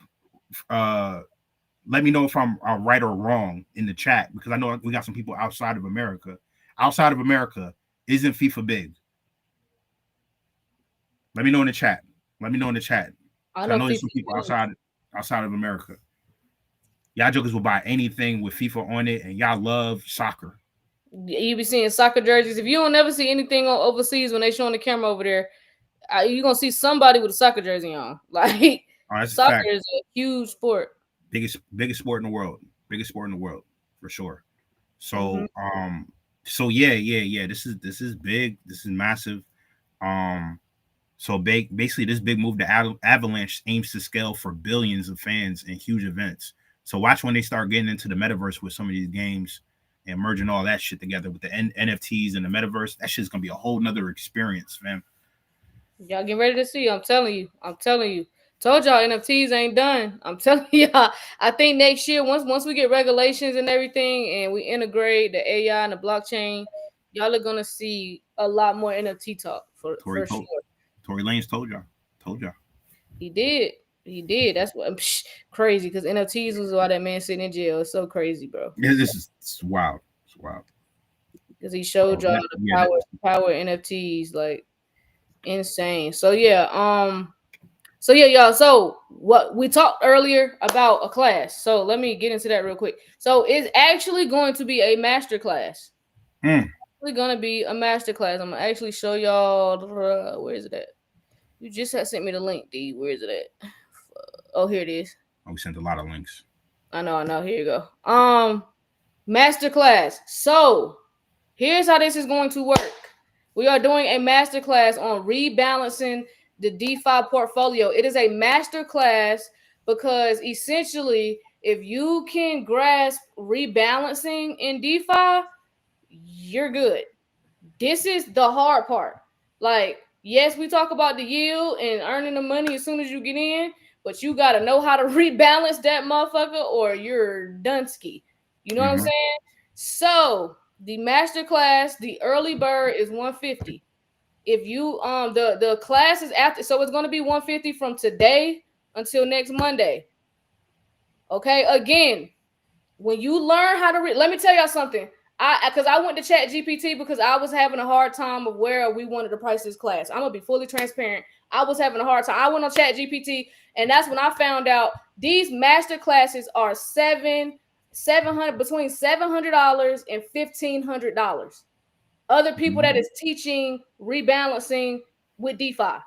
let me know if I'm right or wrong in the chat, because I know we got some people outside of America. Outside of America, isn't FIFA big? Let me know in the chat. Let me know in the chat. I know there's some people outside of America. Y'all jokers will buy anything with FIFA on it, and y'all love soccer. You be seeing soccer jerseys. If you don't ever see anything on overseas when they showing the camera over there, you're gonna see somebody with a soccer jersey on. Like, soccer is a huge sport. Biggest sport in the world. Biggest sport in the world, for sure. So so yeah. This is big. This is massive. So basically, this big move to Avalanche aims to scale for billions of fans and huge events. So watch when they start getting into the metaverse with some of these games and merging all that shit together with the NFTs and the metaverse. That shit's gonna be a whole nother experience, man. Y'all get ready to see. I'm telling you. Told y'all NFTs ain't done. I'm telling y'all. I think next year, once we get regulations and everything, and we integrate the AI and the blockchain, y'all are gonna see a lot more NFT talk for sure. Tory Lanez told y'all. He did. That's what crazy, because NFTs was why that man sitting in jail. It's so crazy, bro. Yeah, it's wild. It's wild. Because he showed y'all the power of NFTs, like, insane. So yeah, y'all. So what we talked earlier about a class. So let me get into that real quick. So it's actually going to be a master class. It's going to be a master class. I'm gonna actually show y'all. Where is it at? You just had sent me the link, D. Where is it at? Oh, here it is. Oh, we sent a lot of links. I know. Here you go. Master class. So here's how this is going to work. We are doing a master class on rebalancing the DeFi portfolio. It is a master class because essentially, if you can grasp rebalancing in DeFi, you're good. This is the hard part. Like, yes, we talk about the yield and earning the money as soon as you get in, but you got to know how to rebalance that motherfucker or you're dunski. You know what I'm saying? So the master class, the early bird is $150. If you the class is after, so it's going to be $150 from today until next Monday. Okay, again, when you learn how to let me tell y'all something. Because I went to Chat GPT because I was having a hard time of where we wanted to price this class. I'm gonna be fully transparent. I was having a hard time. I went on Chat GPT, and that's when I found out these master classes are between $700 and $1,500. Other people that is teaching rebalancing with DeFi.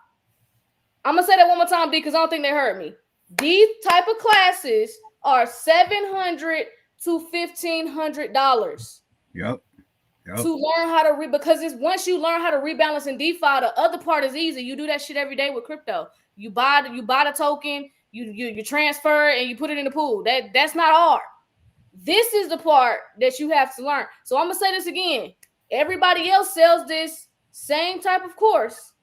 I'm gonna say that one more time, D, because I don't think they heard me. These type of classes are $700 to $1,500. Yep. to learn how to because it's once you learn how to rebalance in DeFi, the other part is easy. You do that shit every day with crypto. You buy the token, you transfer it, and you put it in the pool. That's not hard. This is the part that you have to learn. So I'm gonna say this again. Everybody else sells this same type of course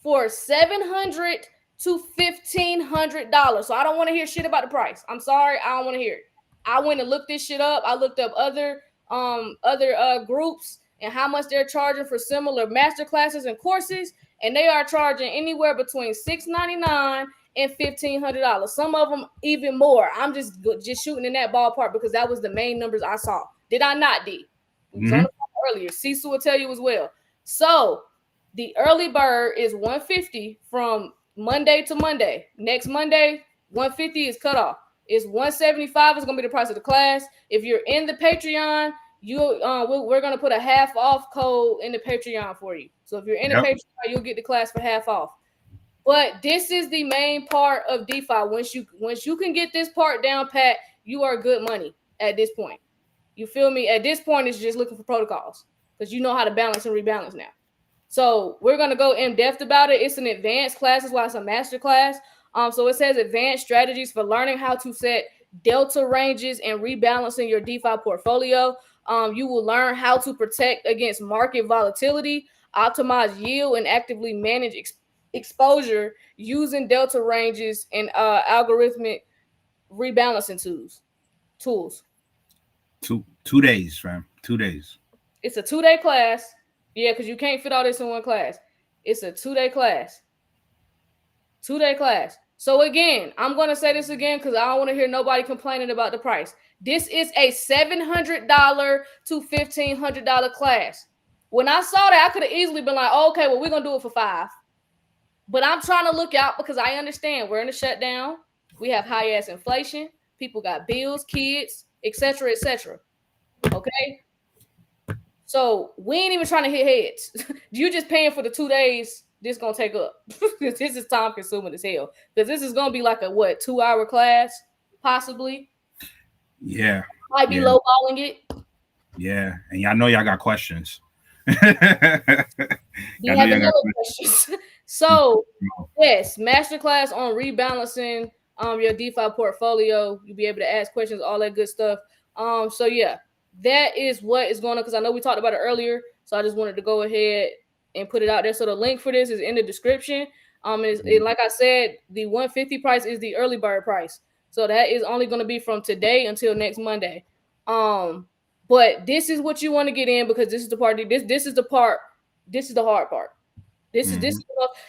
for $700 to $1,500. So I don't want to hear shit about the price. I'm sorry, I don't want to hear it. I went and looked this shit up. I looked up other groups and how much they're charging for similar master classes and courses, and they are charging anywhere between $699 and $1,500. Some of them even more. I'm just shooting in that ballpark because that was the main numbers I saw. Did I not, D? It was on the earlier. Cecil will tell you as well. So the early bird is $150 from Monday to Monday. Next Monday, $150 is cut off. It's $175 is gonna be the price of the class. If you're in the Patreon, we're gonna put a half off code in the Patreon for you. So if you're in the Patreon, you'll get the class for half off. But this is the main part of DeFi. Once you can get this part down pat, you are good money at this point. You feel me? At this point, it's just looking for protocols because you know how to balance and rebalance now. So we're gonna go in depth about it. It's an advanced class, is why it's a master class. So it says advanced strategies for learning how to set delta ranges and rebalancing your DeFi portfolio. You will learn how to protect against market volatility, optimize yield, and actively manage exposure using delta ranges and algorithmic rebalancing tools. 2 days, fam. 2 days. It's a 2-day class. Yeah, because you can't fit all this in one class. It's a 2-day class. 2-day class. So again, I'm going to say this again because I don't want to hear nobody complaining about the price. This is a $700 to $1,500 class. When I saw that, I could have easily been like, oh, okay, well, we're going to do it for $5. But I'm trying to look out because I understand we're in a shutdown. We have high-ass inflation. People got bills, kids, etc., etc. Okay? So we ain't even trying to hit heads. You just paying for the 2 days this gonna take up. This is time consuming as hell. Because this is gonna be like a 2-hour class, possibly. Yeah. Might be lowballing it. Yeah. And y'all know y'all got questions. Do you have any other questions? So yes, masterclass on rebalancing your DeFi portfolio. You'll be able to ask questions, all that good stuff. So yeah, that is what is going on because I know we talked about it earlier. So I just wanted to go ahead and put it out there. So the link for this is in the description. And like I said, the $150 price is the early bird price. So that is only going to be from today until next Monday. But this is what you want to get in because this is the part. This is the part. This is the hard part. This is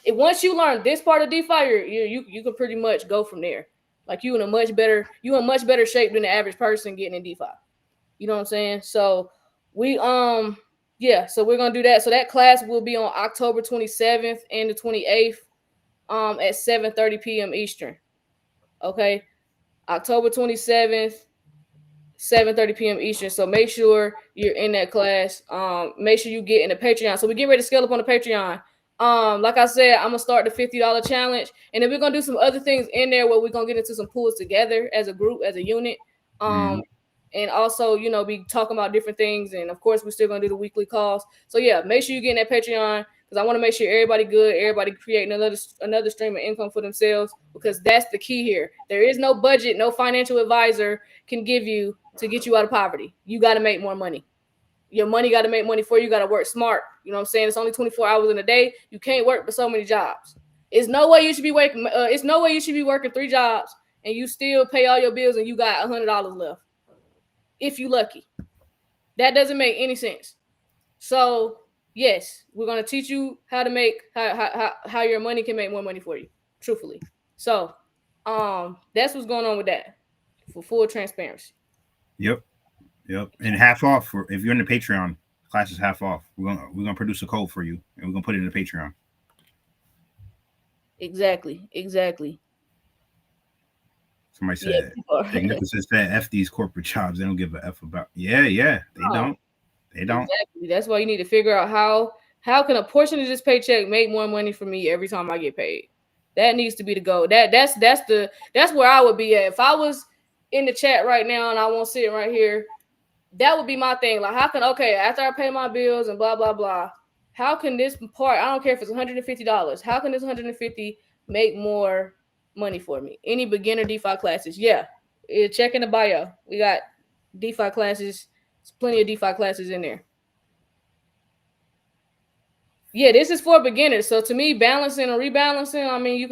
once you learn this part of DeFi, you can pretty much go from there. Like you in much better shape than the average person getting in DeFi. You know what I'm saying? So we so we're gonna do that. So that class will be on October 27th and the 28th at 7:30 p.m. Eastern. Okay, October 27th, 7:30 p.m. Eastern. So make sure you're in that class. Make sure you get in the Patreon. So we're getting ready to scale up on the Patreon. Like I said, I'm gonna start the $50 challenge, and then we're gonna do some other things in there where we're gonna get into some pools together as a group, as a unit. And also, be talking about different things. And of course, we're still gonna do the weekly calls. So yeah, make sure you get in that Patreon because I want to make sure everybody good, everybody creating another stream of income for themselves because that's the key here. There is no budget, no financial advisor can give you to get you out of poverty. You got to make more money. Your money got to make money for you. You got to work smart. You know what I'm saying? It's only 24 hours in a day. You can't work for so many jobs. It's no way you should be working. It's no way you should be working 3 jobs and you still pay all your bills and you got $100 left. If you lucky. That doesn't make any sense. So yes, we're gonna teach you how to make how your money can make more money for you, truthfully. So that's what's going on with that for full transparency. Yep. And half off if you're in the Patreon, class is half off. We're gonna produce a code for you and we're gonna put it in the Patreon. Exactly. Somebody said, Magnificent said, F these corporate jobs. They don't give a F about. Yeah, they don't. They don't. Exactly. That's why you need to figure out how can a portion of this paycheck make more money for me every time I get paid. That needs to be the goal. That's where I would be at. If I was in the chat right now and I won't sit right here, that would be my thing. Like, how can, okay, after I pay my bills and blah, blah, blah, how can this part, I don't care if it's $150, how can this $150 make more money for me? Any beginner DeFi classes? Yeah. Check in the bio. We got DeFi classes. There's plenty of DeFi classes in there. Yeah, this is for beginners. So to me, balancing or rebalancing, I mean, you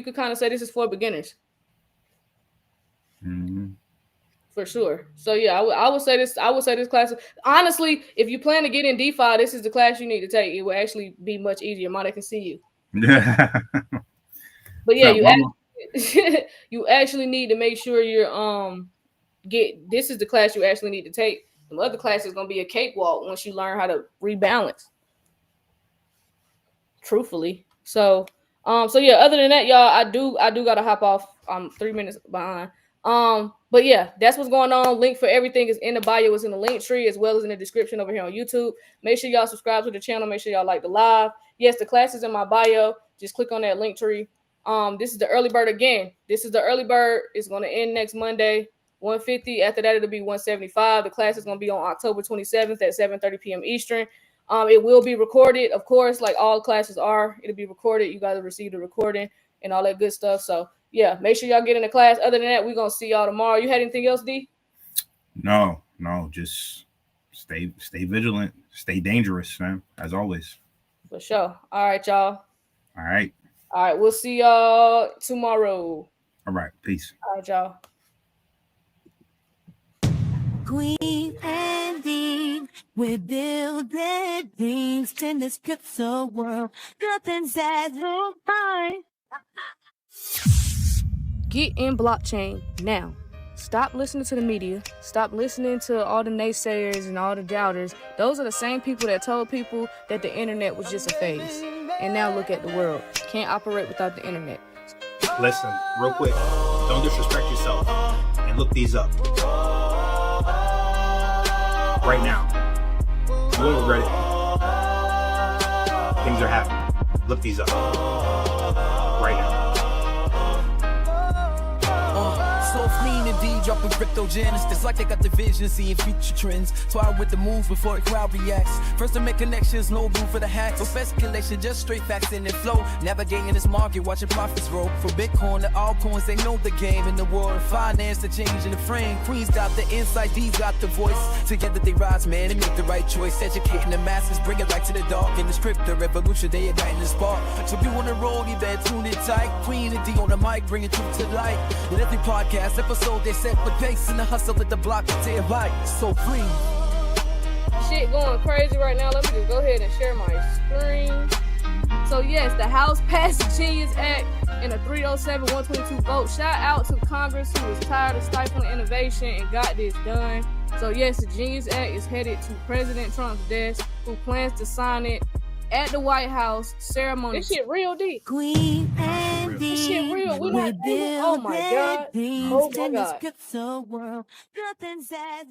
could kind of say this is for beginners. Mm-hmm. For sure. So yeah, I would say this class. Honestly, if you plan to get in DeFi, this is the class you need to take. It will actually be much easier. Money can see you. Yeah. But yeah, you actually need to make sure you're this is the class you actually need to take. The other class is gonna be a cakewalk once you learn how to rebalance. Truthfully. So yeah, other than that, y'all, I do gotta hop off. I'm 3 minutes behind. But yeah, that's what's going on. Link for everything is in the bio, it's in the link tree, as well as in the description over here on YouTube. Make sure y'all subscribe to the channel. Make sure y'all like the live. Yes, the class is in my bio. Just click on that link tree. This is the early bird again. This is the early bird. It's gonna end next Monday, 150. After that, it'll be 175. The class is gonna be on October 27th at 7:30 p.m. Eastern. It will be recorded, of course, like all classes are. It'll be recorded. You guys receive the recording and all that good stuff. So yeah, make sure y'all get in the class. Other than that, we're gonna see y'all tomorrow. You had anything else, D? No, just stay vigilant, stay dangerous, man, as always. For sure. All right, y'all. All right. We'll see y'all tomorrow. All right, peace. All right, y'all. Kween and Dean, we're building things in this crypto world. Nothing's as fine. Get in blockchain now. Stop listening to the media. Stop listening to all the naysayers and all the doubters. Those are the same people that told people that the internet was just a phase. And now look at the world. Can't operate without the internet. Listen, real quick, don't disrespect yourself and look these up. Right now. You won't regret it. Things are happening. Look these up. Right now. So clean indeed, dropping crypto gems. It's like they got the vision, seeing future trends. So I with the moves before the crowd reacts. First to make connections, no room for the hacks. No speculation, just straight facts in and flow. Navigating this market, watching profits roll. From Bitcoin to altcoins, they know the game. In the world of finance, the change in the frame. Queen's got the insight, D's got the voice. Together they rise, man, and make the right choice. Educating the masses, bring it light to the dark. In this crypto revolution, they igniting the spark. So if you on the road, you better tune in tight. Queen and D on the mic, bringing truth to light. In every podcast episode, they set with pace in the hustle with the block to their light. So free. Shit going crazy right now. Let me just go ahead and share my screen. So yes, the House passed the Genius Act in a 307-122 vote. Shout out to Congress who was tired of stifling innovation and got this done. So yes, the Genius Act is headed to President Trump's desk, who plans to sign it at the White House ceremony. This shit real, D. Kween and Dean, This shit real. we're Oh my God. building Oh things my in this God. crypto world. Nothing's as